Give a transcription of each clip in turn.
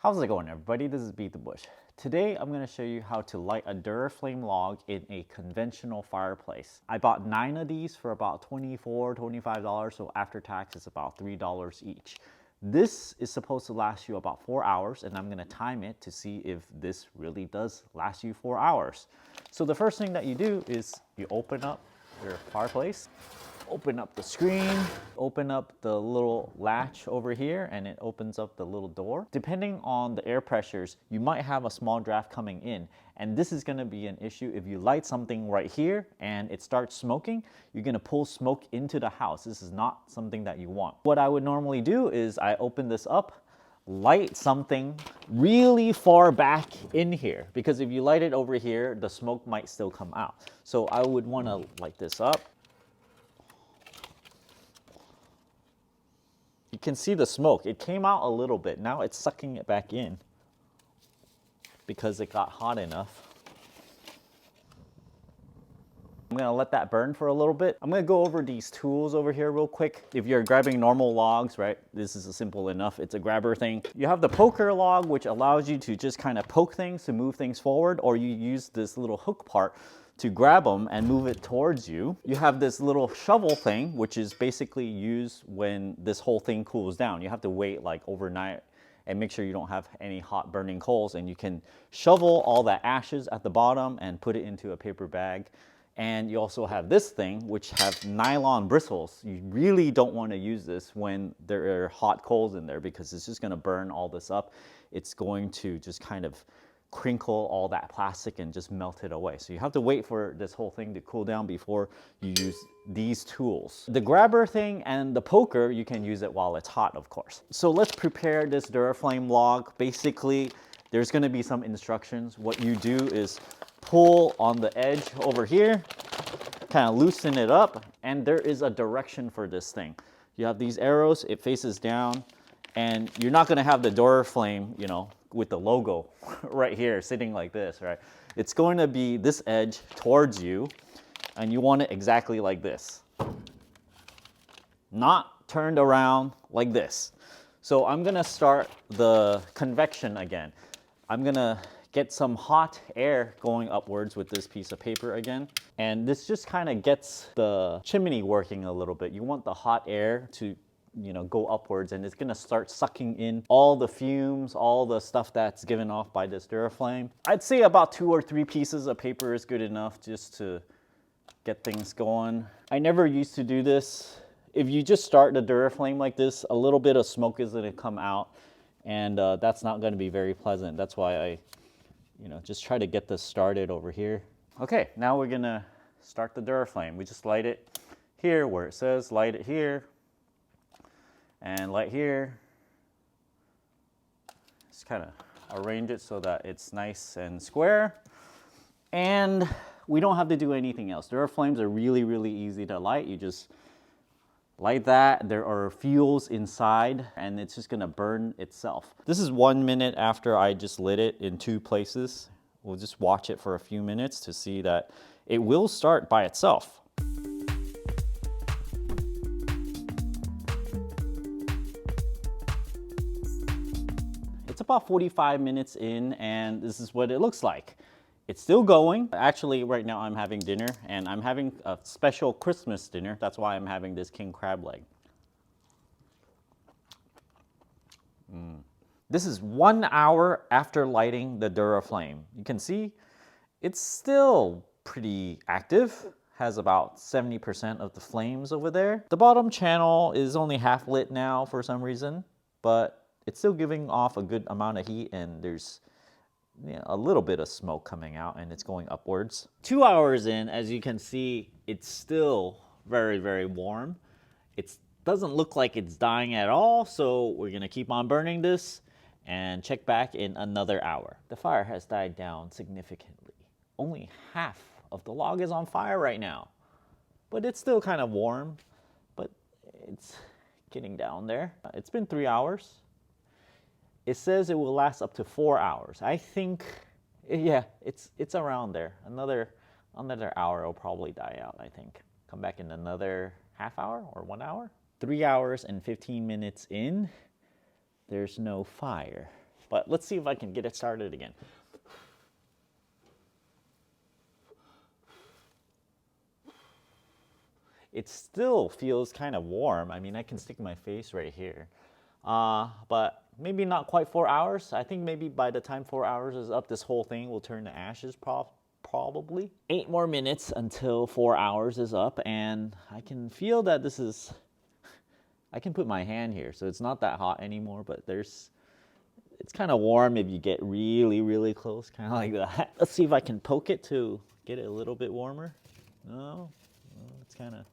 How's it going, everybody? This is BeatTheBush. Today I'm going to show you how to light a Duraflame log in a conventional fireplace. I bought 9 of these for about $24, $25, so after tax it's about $3 each. This is supposed to last you about 4 hours, and I'm going to time it to see if this really does last you 4 hours. So the first thing that you do is you open up your fireplace. Open up the screen, open up the little latch over here, and it opens up the little door. Depending on the air pressures, you might have a small draft coming in, and this is gonna be an issue. If you light something right here and it starts smoking, you're gonna pull smoke into the house. This is not something that you want. What I would normally do is I open this up, light something really far back in here, because if you light it over here, the smoke might still come out. So I would wanna light this up. You can see the smoke. It came out a little bit. Now it's sucking it back in because it got hot enough. I'm gonna let that burn for a little bit. I'm gonna go over these tools over here real quick. If you're grabbing normal logs, right, this is simple enough. It's a grabber thing. You have the poker log, which allows you to just kind of poke things to move things forward, or you use this little hook part to grab them and move it towards you. You have this little shovel thing, which is basically used when this whole thing cools down. You have to wait like overnight and make sure you don't have any hot burning coals, and you can shovel all that ashes at the bottom and put it into a paper bag. And you also have this thing, which have nylon bristles. You really don't want to use this when there are hot coals in there, because it's just going to burn all this up. It's going to just kind of crinkle all that plastic and just melt it away. So you have to wait for this whole thing to cool down before you use these tools. The grabber thing and the poker, you can use it while it's hot, of course. So let's prepare this Duraflame log. Basically, there's going to be some instructions. What you do is pull on the edge over here, kind of loosen it up, and there is a direction for this thing. You have these arrows, it faces down, and you're not going to have the Duraflame, you know, with the logo right here sitting like this, right? It's going to be this edge towards you, and you want it exactly like this, not turned around like this. So I'm going to start the convection again. I'm going to get some hot air going upwards with this piece of paper again, and this just kind of gets the chimney working a little bit. You want the hot air to, you know, go upwards, and it's gonna start sucking in all the fumes, all the stuff that's given off by this Duraflame. I'd say about 2 or 3 pieces of paper is good enough just to get things going. I never used to do this. If you just start the Duraflame like this, a little bit of smoke is gonna come out, and that's not gonna be very pleasant. That's why I, just try to get this started over here. Okay, now we're gonna start the Duraflame. We just light it here where it says light it here, and light here. Just kind of arrange it so that it's nice and square. And we don't have to do anything else. Duraflames are really, really easy to light. You just light that. There are fuels inside, and it's just gonna burn itself. This is 1 minute after I just lit it in 2 places. We'll just watch it for a few minutes to see that it will start by itself. It's about 45 minutes in, and this is what it looks like. It's still going. Actually, right now I'm having dinner, and I'm having a special Christmas dinner. That's why I'm having this king crab leg. This is 1 hour after lighting the Duraflame. You can see it's still pretty active. Has about 70% of the flames over there. The bottom channel is only half lit now for some reason, but it's still giving off a good amount of heat, and there's a little bit of smoke coming out, and it's going upwards. 2 hours in, as you can see, it's still very, very warm. It doesn't look like it's dying at all, so we're gonna keep on burning this and check back in another hour. The fire has died down significantly. Only half of the log is on fire right now, but it's still kind of warm, but it's getting down there. It's been 3 hours. It says it will last up to 4 hours. I think, yeah, it's around there. Another hour it'll probably die out, I think. Come back in another half hour or 1 hour. 3 hours and 15 minutes in, there's no fire. But let's see if I can get it started again. It still feels kind of warm. I mean, I can stick my face right here. But maybe not quite 4 hours. I think maybe by the time 4 hours is up, this whole thing will turn to ashes probably. 8 more minutes until 4 hours is up, and I can feel that this is, I can put my hand here, so it's not that hot anymore, but it's kind of warm if you get really, really close, kind of like that. Let's see if I can poke it to get it a little bit warmer. No, it's kind of,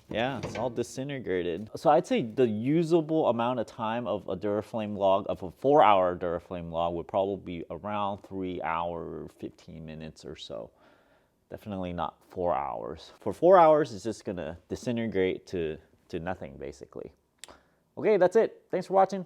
yeah, it's all disintegrated. So I'd say the usable amount of time of a Duraflame log, of a 4-hour Duraflame log, would probably be around 3 hours, 15 minutes or so. Definitely not 4 hours. For 4 hours, it's just gonna disintegrate to nothing, basically. Okay, that's it. Thanks for watching.